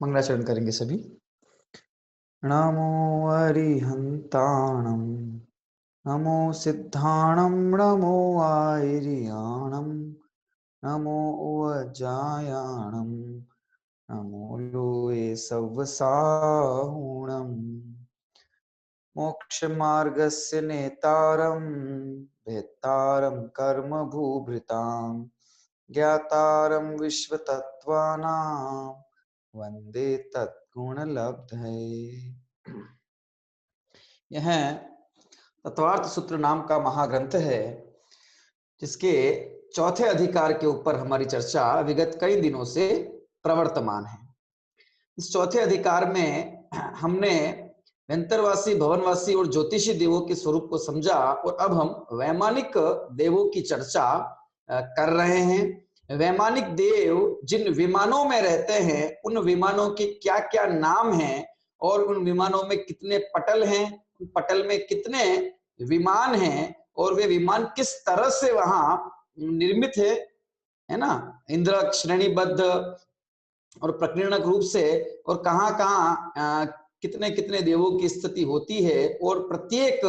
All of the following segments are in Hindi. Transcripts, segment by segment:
मंगलाचरण करेंगे सभी। नमो अरिहंताणं नमो सिद्धाणं नमो आयर्याणं नमो उवजायाणं नमो लोये सव्वसाहुणं मोक्षमार्गस्य नेतारं भेत्तारं कर्मभूभृतां ज्ञातारं विश्वतत्त्वानां वंदे तत्गुणलब्धये। यह तत्वार्थ सूत्र नाम का महाग्रंथ है, जिसके चौथे अधिकार के ऊपर हमारी चर्चा विगत कई दिनों से प्रवर्तमान है। इस चौथे अधिकार में हमने व्यंतरवासी, भवनवासी और ज्योतिषी देवों के स्वरूप को समझा और अब हम वैमानिक देवों की चर्चा कर रहे हैं। वैमानिक देव जिन विमानों में रहते हैं, उन विमानों के क्या क्या नाम हैं और उन विमानों में कितने पटल हैं, उन पटल में कितने विमान हैं और वे विमान किस तरह से वहां निर्मित है ना, इंद्रक, श्रेणीबद्ध और प्रकीर्णक रूप से, और कहाँ कहाँ कितने कितने देवों की स्थिति होती है, और प्रत्येक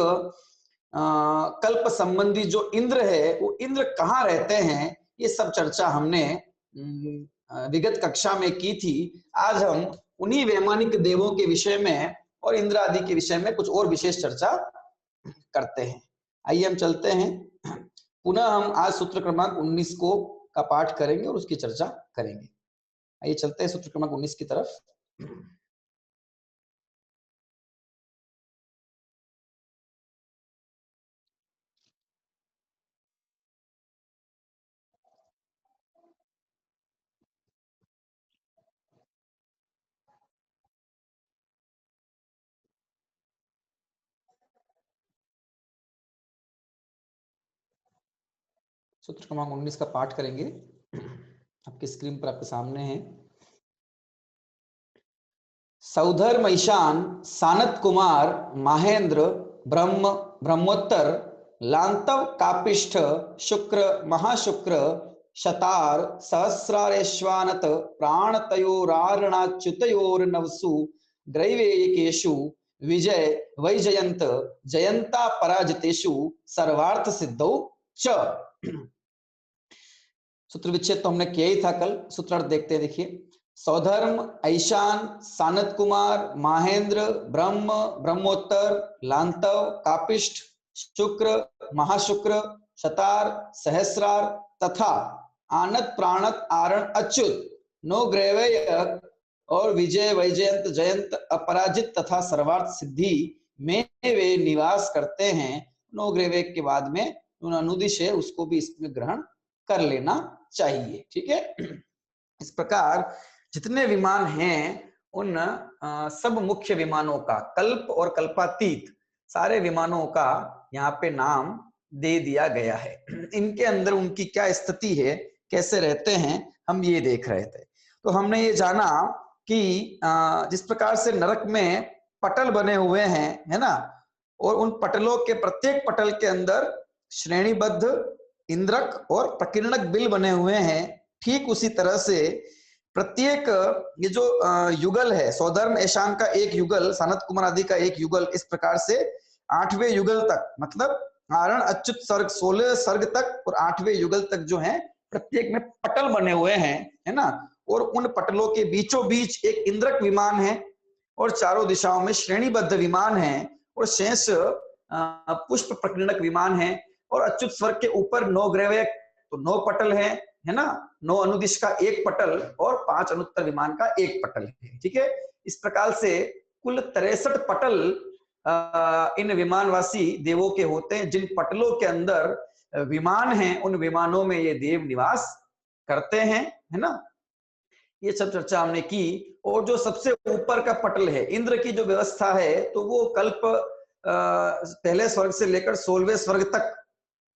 कल्प संबंधी जो इंद्र है वो इंद्र कहाँ रहते हैं, ये सब चर्चा हमने विगत कक्षा में की थी। आज हम उन्हीं वैमानिक देवों के विषय में और इंद्र आदि के विषय में कुछ और विशेष चर्चा करते हैं। आइए हम चलते हैं। पुनः हम आज सूत्र क्रमांक 19 को का पाठ करेंगे और उसकी चर्चा करेंगे। आइए चलते हैं सूत्र क्रमांक 19 की तरफ। सूत्र क्रमांक 19 का पाठ करेंगे, आपकी स्क्रीन पर आपके सामने है। सौधर्म ईशान सानत कुमार महेंद्र ब्रह्म ब्रह्मोत्तर लांतव कापिष्ठ शुक्र महाशुक्र शतार सहस्रारेश्वानत प्राणतयोरारणाच्युतयोर्नवसु ग्रैवेयिकेषु विजय वैजयंत जयंता पराजितेषु सर्वार्थ सिद्धौ च। सूत्र विच्छेद तो हमने किया ही था कल, सूत्रार्थ देखते हैं। देखिए, सौधर्म, ऐशान, सानत कुमार, महेंद्र, ब्रह्म, ब्रह्मोत्तर, लांतव, कापिष्ठ, शुक्र, महाशुक्र, शतार, सहस्रार तथा आनत प्राणत आरण अच्युत नो ग्रेवय और विजय वैजयंत जयंत अपराजित तथा सर्वार्थ सिद्धि में वे निवास करते हैं। नो ग्रेवय के बाद में अनुदिश है, उसको भी इसमें ग्रहण कर लेना चाहिए। ठीक है। इस प्रकार जितने विमान हैं उन सब मुख्य विमानों का, कल्प और कल्पातीत सारे विमानों का यहाँ पे नाम दे दिया गया है। इनके अंदर उनकी क्या स्थिति है, कैसे रहते हैं, हम ये देख रहे थे। तो हमने ये जाना कि जिस प्रकार से नरक में पटल बने हुए हैं, है ना, और उन पटलों के प्रत्येक पटल के अंदर श्रेणीबद्ध इंद्रक और प्रकीर्णक बिल बने हुए हैं, ठीक उसी तरह से प्रत्येक ये जो युगल है, सौधर्म ऐशान का एक युगल, सानत कुमार आदि का एक युगल, इस प्रकार से 8वें युगल तक, मतलब आरण अच्युत सर्ग 16 सर्ग तक और 8वें युगल तक जो है प्रत्येक में पटल बने हुए हैं, है ना। और उन पटलों के बीचों बीच एक इंद्रक विमान है और चारों दिशाओं में श्रेणीबद्ध विमान है और शेष पुष्प प्रकीर्णक विमान है और अच्युत स्वर्ग के ऊपर 9 ग्रह तो 9 पटल है ना, 9 अनुदिश का एक पटल और 5 अनुत्तर विमान का एक पटल है। ठीक है। इस प्रकार से कुल 63 पटल इन विमानवासी देवों के होते हैं। जिन पटलों के अंदर विमान हैं, उन विमानों में ये देव निवास करते हैं, है ना। ये सब चर्चा हमने की। और जो सबसे ऊपर का पटल है, इंद्र की जो व्यवस्था है, तो वो कल्प पहले स्वर्ग से लेकर 16वें स्वर्ग तक,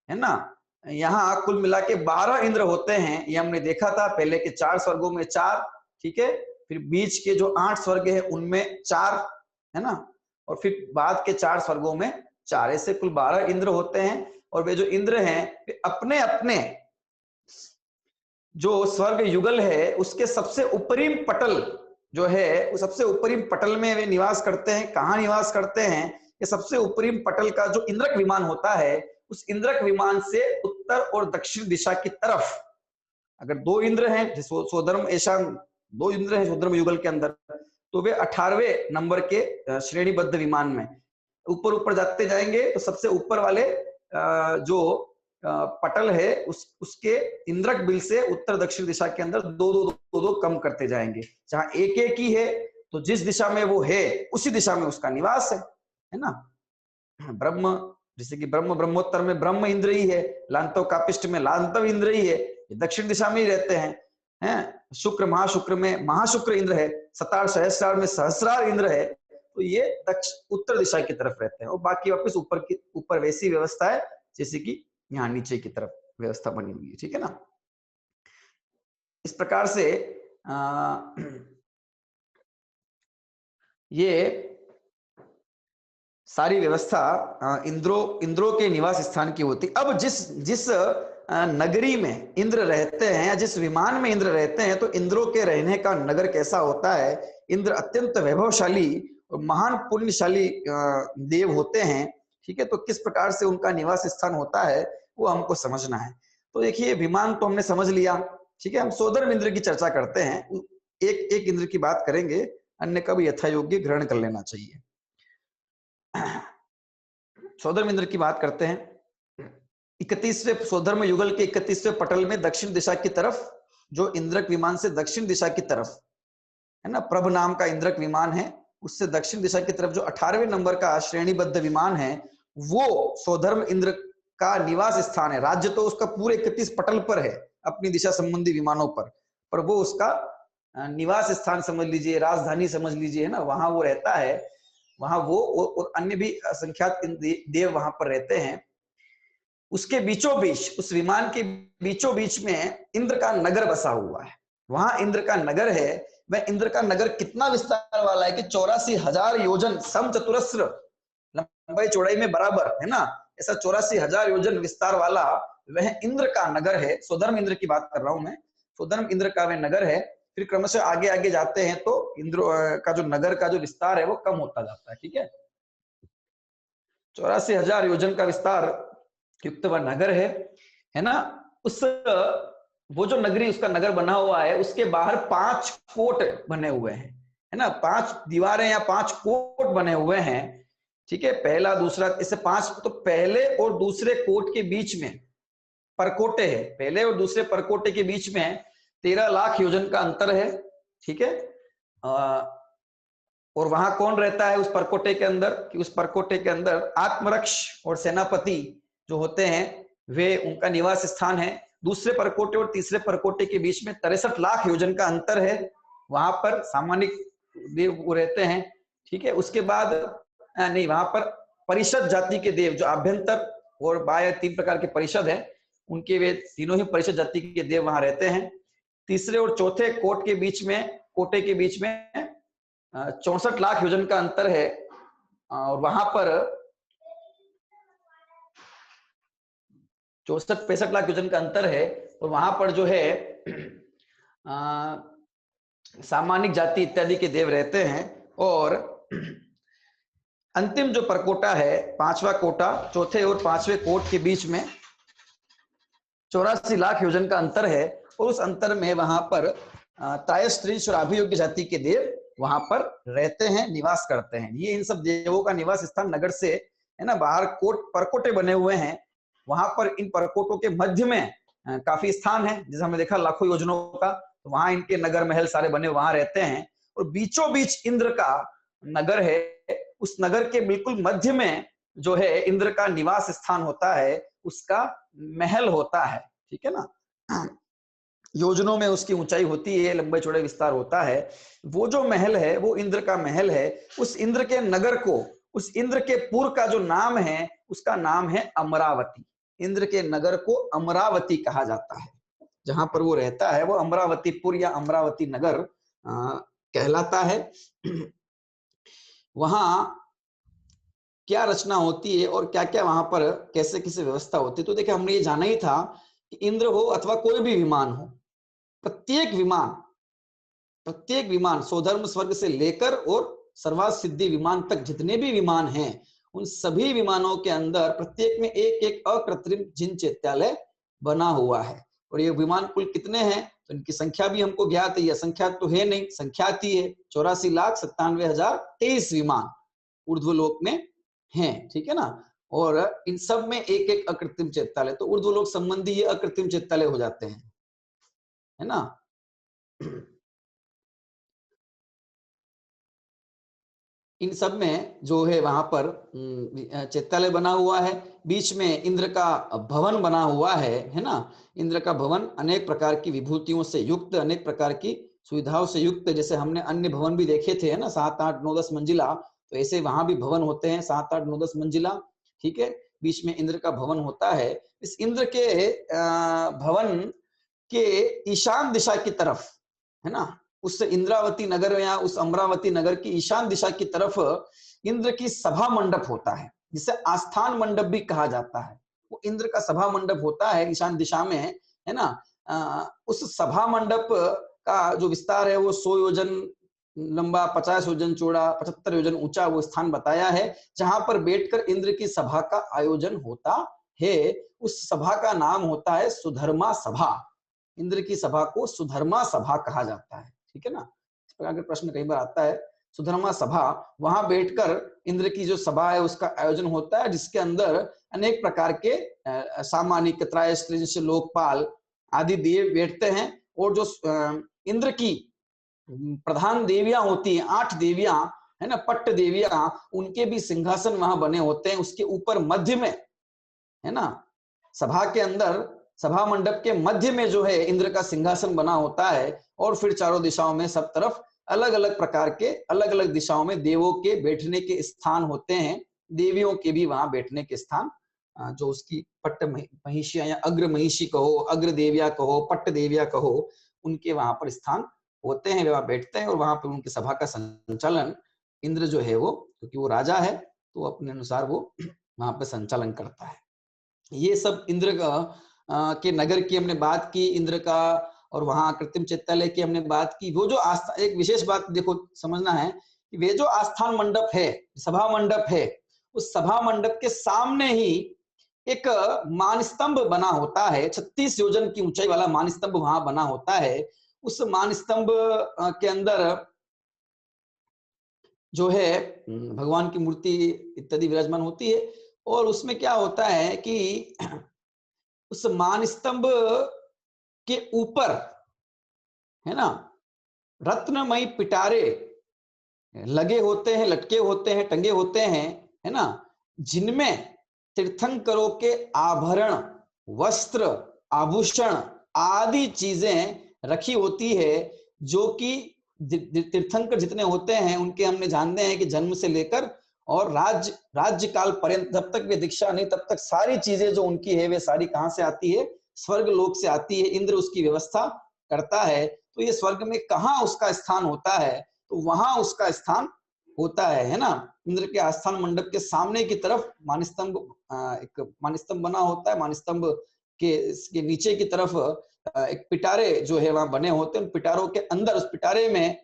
है ना। यहाँ कुल मिला के 12 इंद्र होते हैं, ये हमने देखा था। पहले के 4 स्वर्गों में 4, ठीक है, फिर बीच के जो 8 स्वर्ग है उनमें 4, है ना, और फिर बाद के 4 स्वर्गों में 4, ऐसे कुल 12 इंद्र होते हैं। और वे जो इंद्र हैं अपने अपने जो स्वर्ग युगल है उसके सबसे ऊपरी पटल जो है वो सबसे ऊपरी पटल में वे निवास करते हैं। कहाँ निवास करते हैं? ये सबसे ऊपरी पटल का जो इंद्रक विमान होता है, उस इंद्रक विमान से उत्तर और दक्षिण दिशा की तरफ अगर दो इंद्र हैं, स्वधर्म ईशान, दो इंद्र हैं स्वधर्म युगल के अंदर, तो वे 18वें नंबर के श्रेणीबद्ध विमान में ऊपर ऊपर जाते जाएंगे तो सबसे ऊपर वाले जो पटल है उसके इंद्रक बिल से उत्तर दक्षिण दिशा के अंदर दो दो दो दो कम करते जाएंगे। जहां एक एक ही है तो जिस दिशा में वो है उसी दिशा में उसका निवास है ना। ब्रह्म, जैसे कि ब्रह्म ब्रह्मोत्तर में ब्रह्म इंद्र ही है, लांतव कापिष्ट में लांतव इंद्र ही है, ये दक्षिण दिशा में ही रहते हैं। शुक्र महाशुक्र में महाशुक्र इंद्र है, सतार सहस्रार में सहस्रार इंद्र है, तो ये उत्तर दिशा की तरफ रहते हैं। और बाकी वापस ऊपर वैसी व्यवस्था है जैसे कि यहाँ नीचे की तरफ व्यवस्था बनी हुई है, ठीक है ना। इस प्रकार से ये सारी व्यवस्था इंद्रों के निवास स्थान की होती। अब जिस नगरी में इंद्र रहते हैं या जिस विमान में इंद्र रहते हैं, तो इंद्रों के रहने का नगर कैसा होता है। इंद्र अत्यंत वैभवशाली और महान पुण्यशाली देव होते हैं, ठीक है। तो किस प्रकार से उनका निवास स्थान होता है वो हमको समझना है। तो देखिए विमान तो हमने समझ लिया, ठीक है। हम सोधर्म इंद्र की चर्चा करते हैं, एक एक इंद्र की बात करेंगे, अन्य का भी यथा योग्य ग्रहण कर लेना चाहिए। सोधर्म इंद्र की बात करते हैं। 31वें सोधर्म युगल के 31वें पटल में दक्षिण दिशा की तरफ जो इंद्रक विमान से दक्षिण दिशा की तरफ है ना, प्रभ नाम का इंद्रक विमान है, उससे दक्षिण दिशा की तरफ जो 18वें नंबर का श्रेणीबद्ध विमान है वो सोधर्म इंद्र का निवास स्थान है। राज्य तो उसका पूरे 31 पटल पर है अपनी दिशा संबंधी विमानों पर वो उसका निवास स्थान समझ लीजिए, राजधानी समझ लीजिए, है ना, वहां वो रहता है। वहां वो और अन्य भी असंख्यात देव वहां पर रहते हैं। उसके बीचों बीच, उस विमान के बीचों बीच में इंद्र का नगर बसा हुआ है। वहां इंद्र का नगर है। वह इंद्र का नगर कितना विस्तार वाला है कि 84,000 योजन समचतुरस्र लंबाई चौड़ाई में बराबर, है ना, ऐसा 84,000 योजन विस्तार वाला वह इंद्र का नगर है। स्वधर्म इंद्र की बात कर रहा हूं मैं, स्वधर्म इंद्र का वह नगर है। फिर क्रमशः आगे आगे जाते हैं तो इंद्र का जो नगर का जो विस्तार है वो कम होता जाता है, ठीक है। 84,000 योजन का विस्तार युक्त वह नगर है ना। उस वो जो नगरी, उसका नगर बना हुआ है, उसके बाहर 5 कोट बने हुए हैं, है ना, 5 दीवारें या 5 कोट बने हुए हैं, ठीक है। पहला दूसरा इससे 5, तो पहले और दूसरे कोट के बीच में परकोटे है, पहले और दूसरे परकोटे के बीच में 13 लाख योजन का अंतर है, ठीक है। और वहां कौन रहता है उस परकोटे के अंदर, कि उस परकोटे के अंदर आत्मरक्ष और सेनापति जो होते हैं वे, उनका निवास स्थान है। दूसरे परकोटे और तीसरे परकोटे के बीच में 63 लाख योजन का अंतर है, वहां पर सामानिक देव वो रहते हैं, ठीक है। उसके बाद नहीं, वहां पर परिषद जाति के देव जो आभ्यंतर और बाह्य 3 प्रकार के परिषद है, उनके वे तीनों ही परिषद जाति के देव वहां रहते हैं। तीसरे और चौथे कोट के बीच में, कोटे के बीच में 64 लाख योजन का अंतर है, और वहां पर 64-65 लाख योजन का अंतर है, और वहां पर जो है सामानिक जाति इत्यादि के देव रहते हैं। और अंतिम जो परकोटा है, 5वां कोटा, चौथे और 5वें कोट के बीच में 84 लाख योजन का अंतर है, और उस अंतर में वहां पर त्रायस्त्रीश और अभियोग्य जाति के देव वहां पर रहते हैं, निवास करते हैं। ये इन सब देवों का निवास स्थान नगर से, है ना, बाहर कोट परकोटे बने हुए हैं। वहां पर इन परकोटों के मध्य में काफी स्थान है, जैसे हमने देखा लाखों योजनों का, तो वहां इनके नगर महल सारे बने, वहां रहते हैं। और बीचों बीच इंद्र का नगर है, उस नगर के बिल्कुल मध्य में जो है इंद्र का निवास स्थान होता है, उसका महल होता है, ठीक है ना। योजनों में उसकी ऊंचाई होती है, लंबे चौड़े विस्तार होता है। वो जो महल है वो इंद्र का महल है। उस इंद्र के नगर को, उस इंद्र के पुर का जो नाम है उसका नाम है अमरावती। इंद्र के नगर को अमरावती कहा जाता है, जहां पर वो रहता है वो अमरावतीपुर या अमरावती नगर कहलाता है। वहां क्या रचना होती है और क्या क्या वहां पर कैसे कैसे व्यवस्था होती है, तो देखिए हमने ये जाना ही था कि इंद्र हो अथवा कोई भी विमान हो, प्रत्येक विमान प्रत्येक विमान स्वधर्म स्वर्ग से लेकर और सर्वार्थ सिद्धि विमान तक जितने भी विमान हैं, उन सभी विमानों के अंदर प्रत्येक में एक एक अकृत्रिम जिन चैत्यालय बना हुआ है। और ये विमान कुल कितने हैं तो इनकी संख्या भी हमको ज्ञात है, संख्या तो है नहीं, संख्यात ही है। 84,97,023 विमान ऊर्ध्वलोक में हैं, ठीक है ना। और इन सब में एक एक अकृत्रिम चैत्यालय, तो ऊर्ध्वलोक संबंधी ये अकृत्रिम चैत्यालय हो जाते हैं, है ना। इन सब में जो है वहां पर चैत्यालय बना हुआ है। बीच में इंद्र का भवन बना हुआ है ना। इंद्र का भवन अनेक प्रकार की विभूतियों से युक्त, अनेक प्रकार की सुविधाओं से युक्त, जैसे हमने अन्य भवन भी देखे थे, है ना, 7, 8, 9, 10 मंजिला, तो ऐसे वहां भी भवन होते हैं 7, 8, 9, 10 मंजिला, ठीक है। बीच में इंद्र का भवन होता है। इस इंद्र के भवन के ईशान दिशा की तरफ, है ना, उस इंद्रावती नगर या उस अमरावती नगर की ईशान दिशा की तरफ इंद्र की सभा मंडप होता है, जिसे आस्थान मंडप भी कहा जाता है। वो इंद्र का सभा मंडप होता है ईशान दिशा में, है ना। उस सभा मंडप का जो विस्तार है वो 100 योजन लंबा, 50 योजन चौड़ा, 75 योजन ऊंचा वो स्थान बताया है, जहां पर बैठकर इंद्र की सभा का आयोजन होता है। उस सभा का नाम होता है सुधर्मा सभा। इंद्र की सभा को सुधर्मा सभा कहा जाता है, ठीक है ना। इस प्रकार के प्रश्न कई बार आता है। सुधर्मा सभा, वहां बैठकर इंद्र की जो सभा है उसका आयोजन होता है, जिसके अंदर अनेक प्रकार के सामानिक, त्रायस्त्रिंश, लोकपाल आदि देव बैठते हैं। और जो इंद्र की प्रधान देवियां होती हैं, 8 देवियां, है ना, पट्ट देवियां, उनके भी सिंहासन वहां बने होते हैं। उसके ऊपर मध्य में, है ना, सभा के अंदर सभा मंडप के मध्य में जो है इंद्र का सिंहासन बना होता है। और फिर चारों दिशाओं में सब तरफ अलग अलग प्रकार के, अलग अलग दिशाओं में देवों के बैठने के स्थान होते हैं। देवियों के भी वहां बैठने के स्थान, जो उसकी पट्ट महिषिया या अग्र महिषी कहो, अग्र देविया कहो, पट्ट देविया कहो, उनके वहां पर स्थान होते हैं, वे वहां बैठते हैं। और वहां पर उनकी सभा का संचालन इंद्र जो है वो, क्योंकि वो राजा है तो अपने अनुसार वो वहां पर संचालन करता है। ये सब इंद्र के नगर की हमने बात की, इंद्र का, और वहां कृत्रिम चैत्यालय की हमने बात की। वो जो आस्था, एक विशेष बात देखो समझना है कि वे जो आस्थान मंडप है, सभा मंडप है, उस सभा मंडप के सामने ही एक मानस्तंभ बना होता है। 36 योजन की ऊंचाई वाला मानस्तंभ वहां बना होता है। उस मानस्तंभ के अंदर जो है भगवान की मूर्ति इत्यादि विराजमान होती है। और उसमें क्या होता है कि उस मानस्तंभ के ऊपर, है ना, रत्नमयी पिटारे लगे होते हैं, लटके होते हैं, टंगे होते हैं, है ना, जिनमें तीर्थंकरों के आभरण, वस्त्र, आभूषण आदि चीजें रखी होती है, जो कि तीर्थंकर जितने होते हैं उनके हमने जानते हैं कि जन्म से लेकर और राज्य काल पर्यंत, जब तक वे दीक्षा नहीं तब तक सारी चीजें जो उनकी है वे सारी कहां से आती है, स्वर्ग लोक से आती है। इंद्र उसकी व्यवस्था करता है। तो ये स्वर्ग में कहाँ उसका स्थान होता है, तो वहां उसका स्थान होता है ना। इंद्र के आस्थान मंडप के सामने की तरफ मानस्तंभ, एक मानस्तंभ बना होता है। मानस्तंभ के नीचे की तरफ एक पिटारे जो है वहां बने होते हैं। पिटारों के अंदर, उस पिटारे में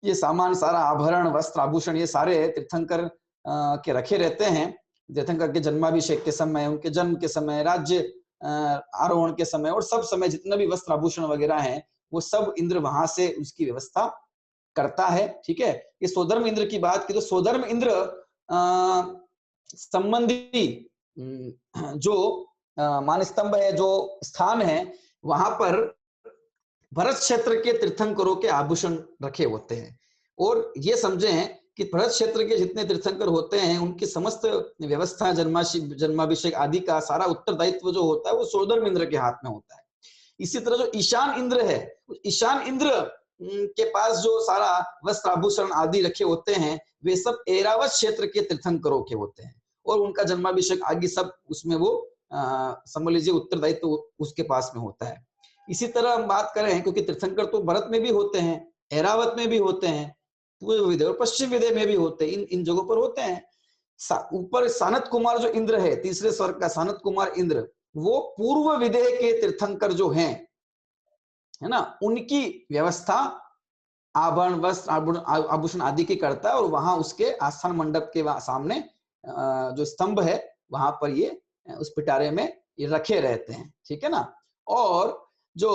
ये सामान सारा, आभरण, वस्त्र, आभूषण, ये सारे तीर्थंकर के रखे रहते हैं। तीर्थंकर के जन्माभिषेक के समय, उनके जन्म के समय, राज्य आरोहण के समय, और सब समय जितना भी वस्त्र आभूषण वगैरह हैं वो सब इंद्र वहां से उसकी व्यवस्था करता है, ठीक है। ये सोधर्म इंद्र की बात की तो सोधर्म इंद्र संबंधी जो मानस्तंभ है, जो स्थान है, वहां पर भरत क्षेत्र के तीर्थंकरों के आभूषण रखे होते हैं। और ये समझें कि भरत क्षेत्र के जितने तीर्थंकर होते हैं उनकी समस्त व्यवस्था, जन्माभिषेक आदि का सारा उत्तरदायित्व जो होता है वो सोधर्म इंद्र के हाथ में होता है। इसी तरह जो ईशान इंद्र है, ईशान इंद्र के पास जो सारा वस्त्र आभूषण आदि रखे होते हैं वे सब ऐरावत क्षेत्र के तीर्थंकरों के होते हैं। और उनका जन्माभिषेक आदि सब उसमें वो समझ लीजिए उत्तरदायित्व उसके पास में होता है। इसी तरह हम बात करें, क्योंकि तीर्थंकर तो भरत में भी होते हैं, ऐरावत में भी होते हैं, पूर्व विदय और पश्चिम विदय में भी होते हैं, इन जगहों पर होते हैं। ऊपर सानत कुमार जो इंद्र है, तीसरे स्वर्ग का सानत कुमार इंद्र, वो पूर्व विदय के तीर्थंकर जो हैं, है ना, उनकी व्यवस्था आभरण वस्त्र आभूषण आदि की करता है, और वहां उसके आस्थान मंडप के सामने जो स्तंभ है वहां पर ये उस पिटारे में ये रखे रहते हैं, ठीक है ना। और जो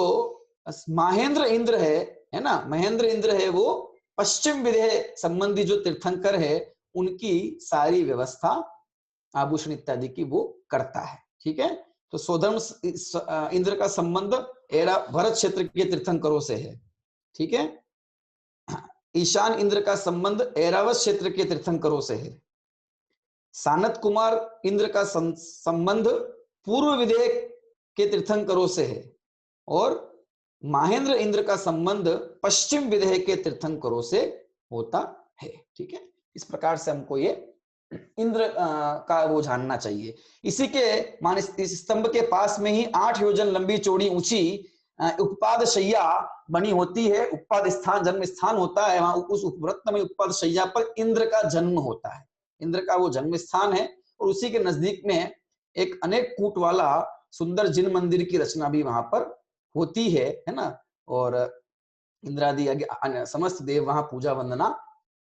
महेंद्र इंद्र है ना, महेंद्र इंद्र है, वो पश्चिम विदेह संबंधी जो तीर्थंकर है उनकी सारी व्यवस्था आभूषण इत्यादि की वो करता है, ठीक है। तो सोधर्म इंद्र का संबंध एरा भरत क्षेत्र के तीर्थंकरों से है, ठीक है। ईशान इंद्र का संबंध ऐरावत क्षेत्र के तीर्थंकरों से है। सानत कुमार इंद्र का संबंध पूर्व विदेह के तीर्थंकरों से है, और महेंद्र इंद्र का संबंध पश्चिम विदेह के तीर्थंकरों से होता है, ठीक है। इस प्रकार से हमको ये इंद्र का वो जानना चाहिए। इसी के मान इस स्तंभ के पास में ही 8 योजन लंबी चौड़ी ऊंची उपपाद शैया बनी होती है। उपपाद स्थान जन्म स्थान होता है, वहां उस उपवृत्त में उपपाद शैया पर इंद्र का जन्म होता है, इंद्र का वो जन्म स्थान है। और उसी के नजदीक में एक अनेक कूट वाला सुंदर जिन मंदिर की रचना भी वहां पर होती है ना। और इंद्रादि समस्त देव वहां पूजा वंदना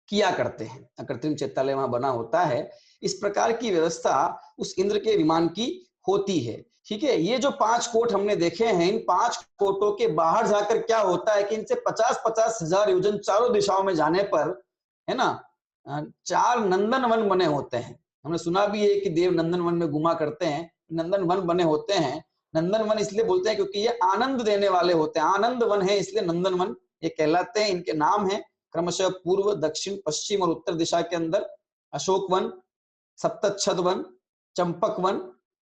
किया करते हैं, कृत्रिम चैत्यालय वहां बना होता है। इस प्रकार की व्यवस्था उस इंद्र के विमान की होती है, ठीक है। ये जो 5 कोट हमने देखे हैं, इन 5 कोटों के बाहर जाकर क्या होता है कि इनसे 50-50 हजार योजन चारों दिशाओं में जाने पर, है ना, 4 नंदन वन बने होते हैं। हमने सुना भी है कि देव नंदन वन में घुमा करते हैं, नंदन वन बने होते हैं। नंदन वन इसलिए बोलते हैं क्योंकि ये आनंद देने वाले होते हैं, आनंद वन है इसलिए नंदन वन ये कहलाते हैं। इनके नाम है क्रमशः पूर्व, दक्षिण, पश्चिम और उत्तर दिशा के अंदर अशोक वन, सप्तच्छद वन, चंपक वन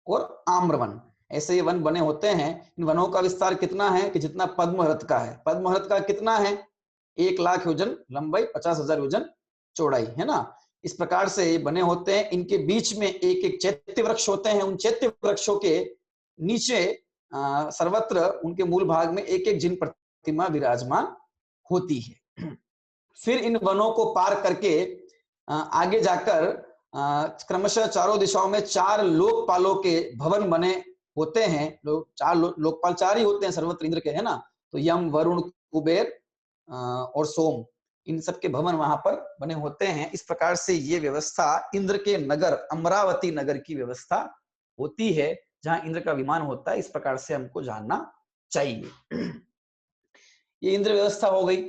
और आम्र वन, ऐसे ये वन बने होते हैं। इन वनों का विस्तार कितना है कि जितना पद्महरत का है। पद्महरत का कितना है? 1 लाख योजन लंबाई, 50,000 योजन चौड़ाई, है ना। इस प्रकार से ये बने होते हैं। इनके बीच में एक एक चैत्य वृक्ष होते हैं। उन चैत्य वृक्षों के नीचे सर्वत्र उनके मूल भाग में एक एक जिन प्रतिमा विराजमान होती है। फिर इन वनों को पार करके आगे जाकर क्रमशः चारों दिशाओं में 4 लोकपालों के भवन बने होते हैं। 4 लोकपाल 4 ही होते हैं सर्वत्र इंद्र के, है ना। तो यम, वरुण, कुबेर और सोम, इन सब के भवन वहां पर बने होते हैं। इस प्रकार से ये व्यवस्था इंद्र के नगर अमरावती नगर की व्यवस्था होती है, जहां इंद्र का विमान होता है। इस प्रकार से हमको जानना चाहिए। ये इंद्र व्यवस्था हो गई।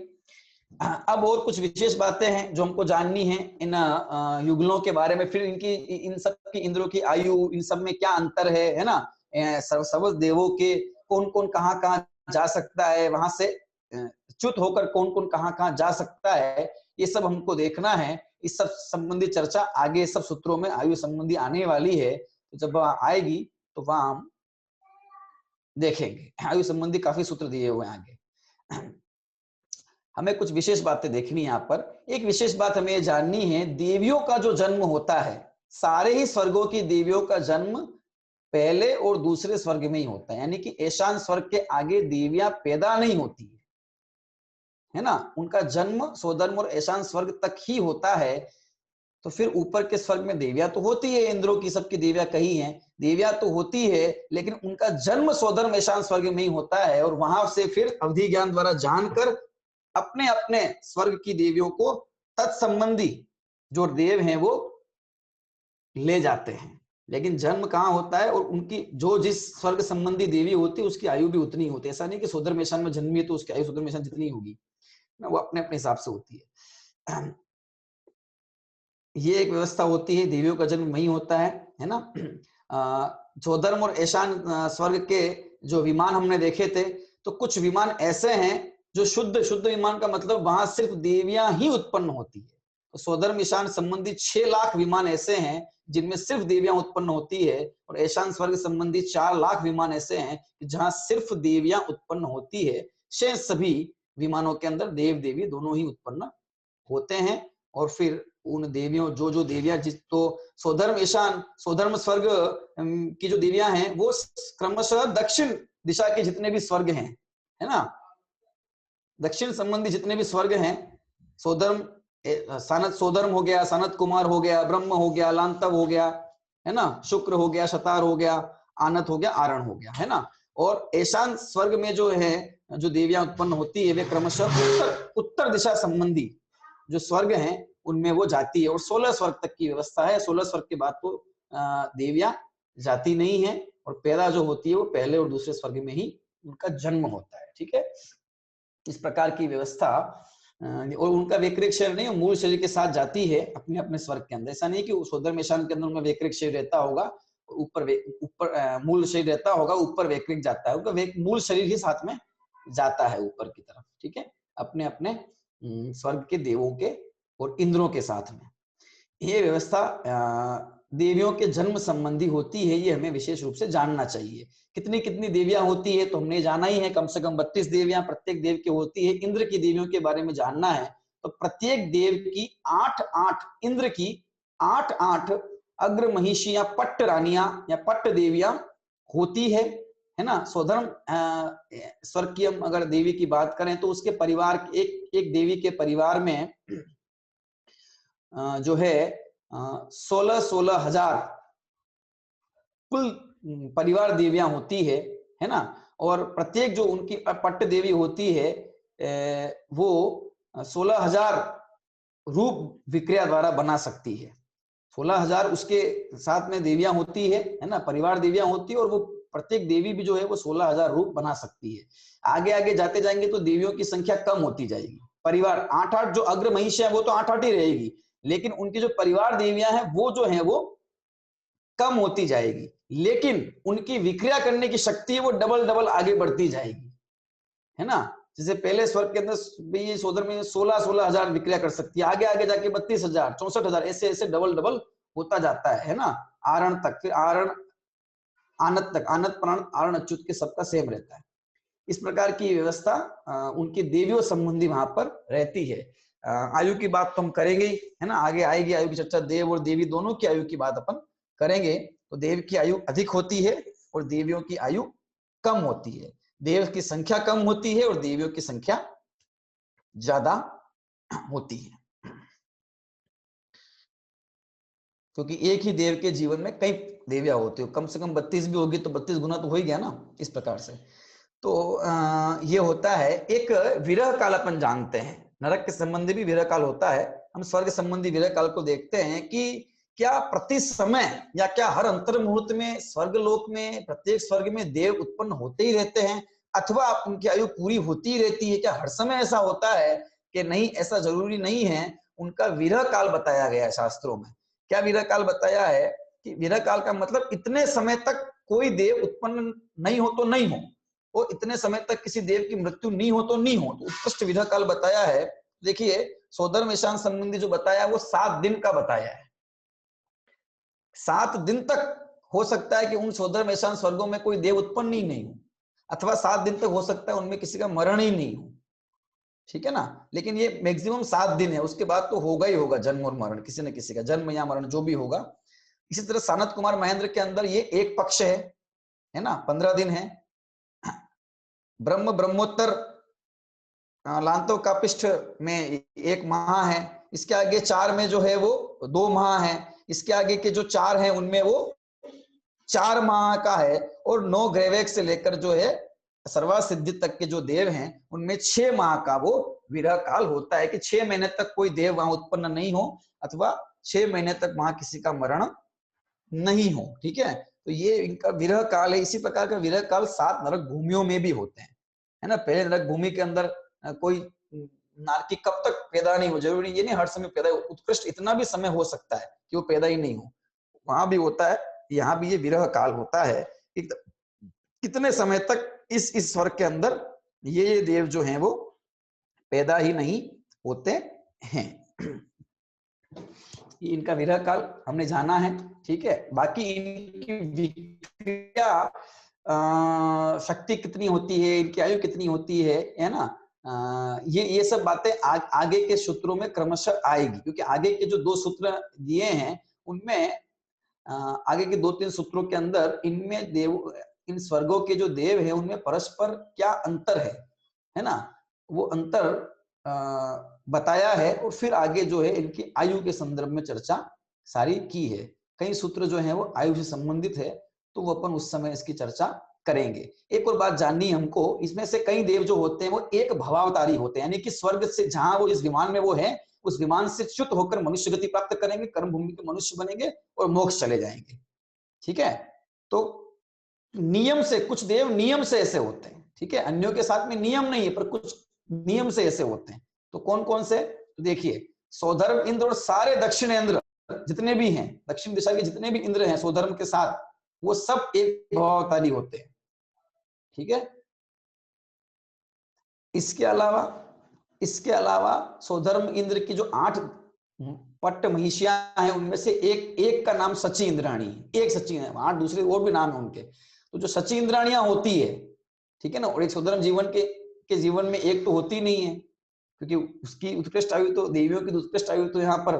अब और कुछ विशेष बातें हैं जो हमको जाननी है इन युगलों के बारे में। फिर इनकी इन सब की इंद्रों की आयु, इन सब में क्या अंतर है ना। सब देवों के कौन कौन कहाँ कहाँ जा सकता है, वहां से च्युत होकर कौन कौन कहाँ जा सकता है, ये सब हमको देखना है। इस सब संबंधी चर्चा आगे सब सूत्रों में आयु संबंधी आने वाली है। तो जब आएगी तो वहां हम देखेंगे। आयु संबंधी काफी सूत्र दिए हुए हैं आगे। हमें कुछ विशेष बातें देखनी है यहाँ पर। एक विशेष बात हमें जाननी है, देवियों का जो जन्म होता है, सारे ही स्वर्गों की देवियों का जन्म पहले और दूसरे स्वर्ग में ही होता है। यानी कि ईशान स्वर्ग के आगे देवियां पैदा नहीं होती है ना। उनका जन्म सोधर्म और ईशान स्वर्ग तक ही होता है। तो फिर ऊपर के स्वर्ग में देवियां तो होती है, इंद्रों की सबकी देवियां कही हैं, देवियां तो होती है, लेकिन उनका जन्म सोधर्म ईशान स्वर्ग में ही होता है। और वहां से फिर अवधि ज्ञान द्वारा जानकर अपने अपने स्वर्ग की देवियों को तत्संबंधी जो देव हैं वो ले जाते हैं। लेकिन जन्म कहाँ होता है, और उनकी जो जिस स्वर्ग संबंधी देवी होती है उसकी आयु भी उतनी होती है। ऐसा नहीं कि सोधर्म ईशान में जन्मी है तो उसकी आयु सोधर्म ईशान जितनी होगी ना, वो अपने अपने हिसाब से होती है। ये एक व्यवस्था होती है, देवियों का जन्म वही होता है ना। सोधर्म और ईशान स्वर्ग के जो विमान हमने देखे थे, तो कुछ विमान ऐसे हैं जो शुद्ध विमान का मतलब वहां सिर्फ देवियां ही उत्पन्न होती है। तो सोधर्म ईशान संबंधी 6 लाख विमान ऐसे हैं जिनमें सिर्फ देवियां उत्पन्न होती है, और ईशान स्वर्ग संबंधी 4 लाख विमान ऐसे हैं जहां सिर्फ देवियां उत्पन्न होती है। शेष सभी विमानों के अंदर देव देवी दोनों ही उत्पन्न होते हैं। और फिर उन देवियों जो देवियां जिस तो सोधर्म ईशान सोधर्म स्वर्ग की जो देवियां हैं वो क्रमशः दक्षिण दिशा के जितने भी स्वर्ग हैं, है ना, दक्षिण संबंधी जितने भी स्वर्ग हैं, सोधर्म सानत सोधर्म हो गया, सानत कुमार हो गया, ब्रह्म हो गया, लांतव हो गया, है ना, शुक्र हो गया, शतार हो गया, आनत हो गया, आरण हो गया, है ना। और ईशान स्वर्ग में जो है जो देवियां उत्पन्न होती है वे क्रमशः उत्तर दिशा संबंधी जो स्वर्ग हैं उनमें वो जाती है, और 16 स्वर्ग तक की व्यवस्था है। 16 स्वर्ग के बाद तो देवियां जाती नहीं है, और पैदा जो होती है वो पहले और दूसरे स्वर्ग में ही उनका जन्म होता है। ठीक है, इस प्रकार की व्यवस्था। और उनका वैकृक शरीर नहीं, मूल शरीर के साथ जाती है अपने अपने स्वर्ग के अंदर। ऐसा नहीं कि सोदर ईशान के अंदर उनमें वैकृक शरीर रहता होगा, ऊपर मूल शरीर रहता होगा, ऊपर वैकृक जाता है, उनका मूल शरीर ही साथ में जाता है ऊपर की तरफ। ठीक है, अपने अपने स्वर्ग के देवों के और इंद्रों के साथ में। ये व्यवस्था देवियों के जन्म संबंधी होती है, ये हमें विशेष रूप से जानना चाहिए। कितनी कितनी देवियां होती है तो हमने जाना ही है, कम से कम 32 देवियां प्रत्येक देव की होती है। इंद्र की देवियों के बारे में जानना है तो प्रत्येक देव की 8 इंद्र की 8 अग्र महिषी या पट्ट रानियां या पट्ट देवियां होती है ना। स्वधर्म स्वर्ग की हम अगर देवी की बात करें तो उसके परिवार एक देवी के परिवार में जो है 16 हजार कुल परिवार देवियां होती है ना। और प्रत्येक जो उनकी पट्ट देवी होती है वो 16,000 रूप विक्रिया द्वारा बना सकती है। 16,000 उसके साथ में देवियां होती है ना, परिवार देवियां होती है, और वो प्रत्येक देवी भी जो है वो 16,000 रूप बना सकती है। आगे आगे जाते जाएंगे तो देवियों की संख्या कम होती जाएगी। परिवार 8 जो अग्र महिष है वो तो 8 ही रहेगी, लेकिन उनकी जो परिवार देवियां हैं वो जो है वो कम होती जाएगी, लेकिन उनकी विक्रिया करने की शक्ति है वो डबल डबल आगे बढ़ती जाएगी, है ना। जैसे पहले स्वर्ग के अंदर ये सोदर में 16,000 विक्रिया कर सकती है, आगे आगे जाके 32,000 64,000 ऐसे ऐसे डबल डबल होता जाता है ना। आरण तक, फिर आरण आनत तक, आनत प्राण आरण अच्युत के सबका सेम रहता है। इस प्रकार की व्यवस्था उनकी देवियों संबंधी वहां पर रहती है। आयु की बात तो हम करेंगे ही, है ना, आगे आएगी आयु की चर्चा। देव और देवी दोनों की आयु की बात अपन करेंगे। तो देव की आयु अधिक होती है और देवियों की आयु कम होती है। देव की संख्या कम होती है और देवियों की संख्या ज्यादा होती है, क्योंकि एक ही देव के जीवन में कई देवियां होती है। कम से कम 32 भी होगी तो 32 गुना तो हो ही गया ना, इस प्रकार से। तो ये होता है। एक विरह काल अपन जानते हैं, नरक के संबंधी भी विरह काल होता है। हम स्वर्ग संबंधी विरह काल को देखते हैं कि क्या प्रति समय या क्या हर अंतर मुहूर्त में स्वर्ग लोक में प्रत्येक स्वर्ग में देव उत्पन्न होते ही रहते हैं, अथवा उनकी आयु पूरी होती ही रहती है। क्या हर समय ऐसा होता है कि नहीं, ऐसा जरूरी नहीं है। उनका विरह काल बताया गया है शास्त्रों में। क्या विरह काल बताया है कि विरह काल का मतलब इतने समय तक कोई देव उत्पन्न नहीं हो तो नहीं हो, और इतने समय तक किसी देव की मृत्यु नहीं हो तो नहीं हो। तो उत्कृष्ट विरह काल बताया है। देखिए, सोदर ईशान संबंधी जो बताया वो 7 दिन का बताया है। 7 दिन तक हो सकता है कि उन सोदर ईशान स्वर्गों में कोई देव उत्पन्न ही नहीं हो, अथवा 7 दिन तक हो सकता है उनमें किसी का मरण ही नहीं हो। ठीक है ना, लेकिन ये मैक्सिमम 7 दिन है, उसके बाद तो होगा ही होगा जन्म और मरण, किसी न किसी का जन्म या मरण जो भी होगा। इसी तरह सानत कुमार महेंद्र के अंदर ये एक पक्ष है ना, 15 दिन है। ब्रह्मोत्तर लांतव कापिष्ठ में 1 माह है। इसके आगे 4 में जो है वो 2 माह है। इसके आगे के जो 4 हैं उनमें वो 4 माह का है। और 9 ग्रेवेक से लेकर जो है सर्वा सिद्धि तक के जो देव हैं उनमें 6 माह का वो विरह काल होता है कि 6 महीने तक कोई देव वहां उत्पन्न नहीं हो, अथवा 6 महीने तक वहां किसी का मरण नहीं हो। ठीक है, तो ये इनका विरह काल है। इसी प्रकार का विरह काल 7 नरक भूमियों में भी होते हैं, है ना। पहले नरक भूमि के अंदर कोई नारकी कब तक पैदा नहीं हो, जरूरी ये नहीं हर समय पैदा हो। उत्कृष्ट इतना भी समय हो सकता है कि वो पैदा ही नहीं हो, वहां भी होता है। यहाँ भी ये विरह काल होता है। कितने समय तक इस स्वर्ग के अंदर ये देव जो हैं वो पैदा ही नहीं होते हैं। इनका विरह काल हमने जाना है। ठीक है, बाकी इनकी विक्रिया शक्ति कितनी होती है, इनकी आयु कितनी होती है ना, ये सब बातें आगे के सूत्रों में क्रमशः आएगी, क्योंकि आगे के जो 2 सूत्र दिए हैं उनमें आगे के 2-3 सूत्रों के अंदर इनमें देव, इन स्वर्गों के जो देव हैं उनमें परस्पर क्या अंतर है ना, वो अंतर बताया है। और फिर आगे जो है इनकी आयु के संदर्भ में चर्चा सारी की है। कई सूत्र जो है वो आयु से संबंधित है, तो वो अपन उस समय इसकी चर्चा करेंगे। एक और बात जाननी है हमको, इसमें से कई देव जो होते हैं वो एक भवावतारी होते हैं, यानी कि स्वर्ग से जहां वो इस विमान में वो है, उस विमान से च्युत होकर मनुष्य गति प्राप्त करेंगे, कर्म भूमि के मनुष्य बनेंगे और मोक्ष चले जाएंगे। ठीक है, तो नियम से कुछ देव नियम से ऐसे होते हैं, ठीक है, अन्यों के साथ में नियम नहीं है पर कुछ नियम से ऐसे होते हैं। तो कौन कौन से, तो देखिए सौधर्म इंद्र और सारे दक्षिण इंद्र जितने भी हैं, दक्षिण दिशा के जितने भी इंद्र हैं सौधर्म के साथ, वो सब एक भवावतारी होते हैं। ठीक है, इसके अलावा सौधर्म इंद्र की जो 8 पट्ट महिषियां हैं उनमें से एक का नाम सची इंद्राणी है, एक सची है, 8 दूसरे और भी नाम है उनके। तो जो सची इंद्राणियां होती है, ठीक है ना, और एक सौधर्म जीवन के जीवन में एक तो होती नहीं है, क्योंकि उसकी उत्कृष्ट आयु तो देवियों की उत्कृष्ट आयु तो यहाँ पर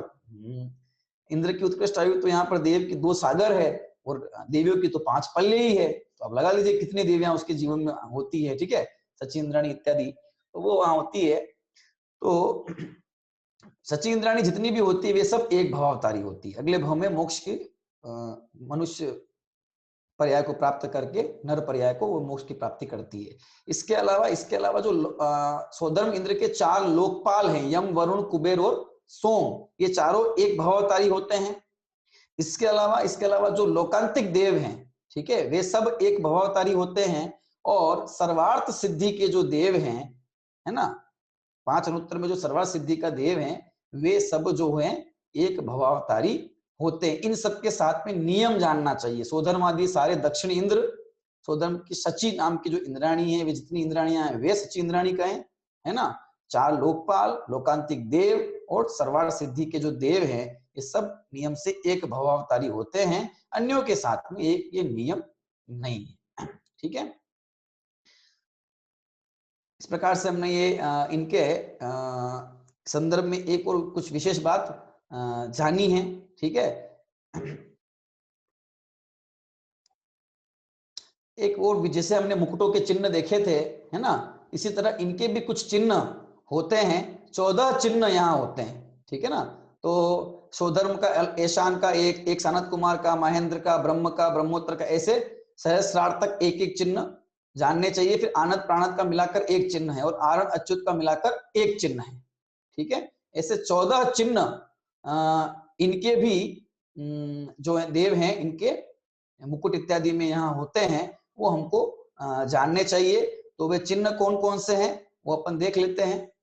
इंद्र की उत्कृष्ट आयु तो यहाँ पर देव की 2 सागर है और देवियों की तो 5 पल्ले ही है। तो अब लगा लीजिए कितनी देवियां उसके जीवन में होती है, ठीक है, सची इंद्राणी इत्यादि, तो वो वहां होती है। तो सची इंद्राणी जितनी भी होती है वे सब एक भवावतारी होती है, अगले भव में मोक्ष की मनुष्य पर्याय को प्राप्त करके नर पर्याय को वो मोक्ष की प्राप्ति करती है। इसके अलावा जो सौधर्म इंद्र के 4 लोकपाल हैं, यम वरुण कुबेर और सोम, ये चारों एक भवावतारी होते हैं। इसके अलावा जो लोकांतिक देव हैं, ठीक है, वे सब एक भवावतारी होते हैं। और सर्वार्थ सिद्धि के जो देव हैं, है ना, 5 अनुत्तर में जो सर्वार्थ सिद्धि का देव हैं, वे सब जो हैं एक भवावतारी होते हैं। इन सब के साथ में नियम जानना चाहिए। सौधर्म आदि सारे दक्षिण इंद्र, सौधर्म की सची नाम की जो इंद्राणी है, वे जितनी इंद्राणियां हैं वे सची इंद्राणी कहें, है ना, 4 लोकपाल, लोकांतिक देव और सर्वार्थ सिद्धि के जो देव हैं, ये सब नियम से एक भवावतारी होते हैं, अन्यों के साथ में एक ये नियम नहीं है। ठीक है, इस प्रकार से हमने ये इनके संदर्भ में एक और कुछ विशेष बात जानी है। ठीक है, एक और जैसे हमने मुकुटों के चिन्ह देखे थे, है ना, इसी तरह इनके भी कुछ चिन्ह होते हैं, 14 चिन्ह यहाँ होते हैं। ठीक है ना, तो सौधर्म का ईशान का एक सनत कुमार का, महेंद्र का, ब्रह्म का, ब्रह्मोत्तर का, ऐसे सहस्रार्थ तक एक चिन्ह जानने चाहिए। फिर आनंद प्राणत का मिलाकर एक चिन्ह है और आरण अच्युत का मिलाकर एक चिन्ह है। ठीक है, ऐसे 14 चिन्ह इनके भी जो देव हैं, इनके मुकुट इत्यादि में यहाँ होते हैं, वो हमको जानने चाहिए। तो वे चिन्ह कौन कौन से हैं वो अपन देख लेते हैं।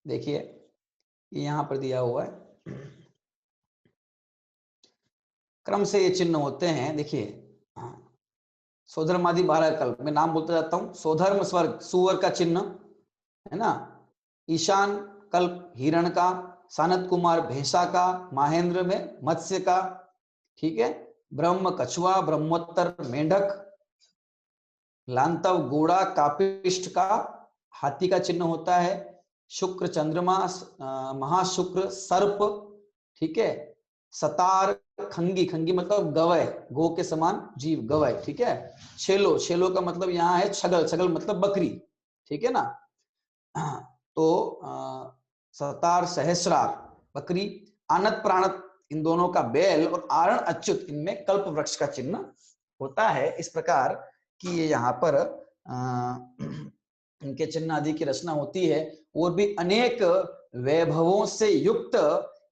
देखिए ये यहाँ पर दिया हुआ है, क्रम से ये चिन्ह होते हैं। देखिए सौधर्म आदि 12 कल्प में नाम बोलता जाता हूँ। सौधर्म स्वर्ग सुअर का चिन्ह है ना, ईशान कल्प हिरण का, सानत कुमार भैंसा का, महेंद्र में मत्स्य का, ठीक है, ब्रह्म कछुआ, ब्रह्मोत्तर मेंढक, लांतव घोड़ा, कापिष्ट का हाथी का चिन्ह होता है, शुक्र चंद्रमा, महाशुक्र सर्प, ठीक है, सतार खंगी, खंगी मतलब गवय, गो के समान जीव गवय, ठीक है, छेलो, छेलो का मतलब यहाँ है छगल, छगल मतलब बकरी, ठीक है ना। तो सतार सहस्रार बकरी, आनत प्राणत इन दोनों का बैल और आरण अच्युत इनमें कल्प वृक्ष का चिन्ह होता है। इस प्रकार की ये यहाँ पर इनके चिन्ह आदि की रचना होती है। और भी अनेक वैभवों से युक्त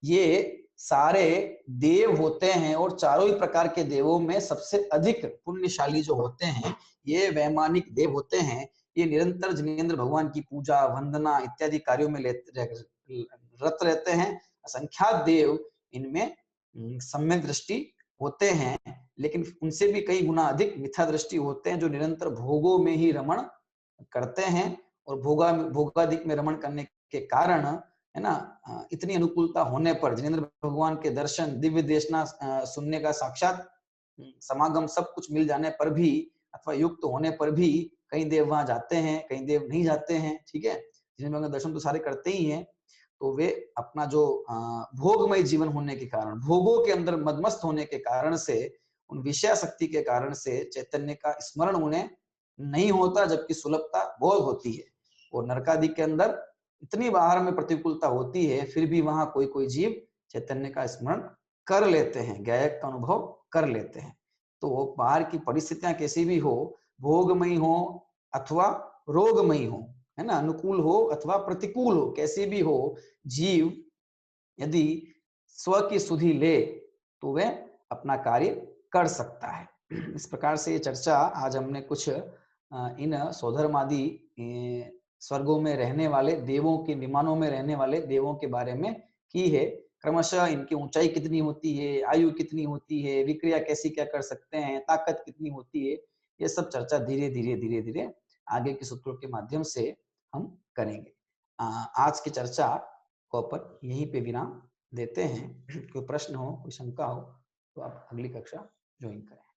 ये सारे देव होते हैं और चारों ही प्रकार के देवों में सबसे अधिक पुण्यशाली जो होते हैं ये वैमानिक देव होते हैं। ये निरंतर जिनेंद्र भगवान की पूजा वंदना इत्यादि कार्यों में रत रहते हैं। असंख्यात देव इनमें सम्यक दृष्टि होते हैं, लेकिन उनसे भी कई गुना अधिक मिथ्या दृष्टि होते हैं जो निरंतर भोगों में ही रमण करते हैं। और भोगादिक में रमण करने के कारण, है ना, इतनी अनुकूलता होने पर जिनेंद्र भगवान के दर्शन, दिव्य देशना सुनने का साक्षात समागम सब कुछ मिल जाने पर भी अथवा युक्त होने पर भी कई देव वहां जाते हैं, कई देव नहीं जाते हैं। ठीक है, जिनेंद्र भगवान दर्शन तो सारे करते ही हैं, तो वे अपना जो भोगमय जीवन होने के कारण, भोगों के अंदर मदमस्त होने के कारण से, उन विषय शक्ति के कारण से चैतन्य का स्मरण उन्हें नहीं होता, जबकि सुलभता बहुत होती है। और नरकादि के अंदर इतनी बाहर में प्रतिकूलता होती है, फिर भी वहां कोई कोई जीव चैतन्य का स्मरण कर लेते हैं, गायक का अनुभव कर लेते हैं। तो बाहर की परिस्थितियां कैसी भी हो, भोगमयी हो अथवा रोगमयी हो, है ना, अनुकूल हो अथवा प्रतिकूल हो, कैसी भी हो, जीव यदि स्व की सुधि ले तो वह अपना कार्य कर सकता है। इस प्रकार से ये चर्चा आज हमने कुछ इन सौधर्मादि स्वर्गों में रहने वाले देवों के, विमानों में रहने वाले देवों के बारे में की है। क्रमशः इनकी ऊंचाई कितनी होती है, आयु कितनी होती है, विक्रिया कैसी क्या कर सकते हैं, ताकत कितनी होती है, ये सब चर्चा धीरे धीरे धीरे धीरे आगे के सूत्रों के माध्यम से हम करेंगे। आज की चर्चा को अपन यहीं पे विराम देते हैं। कोई प्रश्न हो, कोई शंका हो तो आप अगली कक्षा ज्वाइन करें।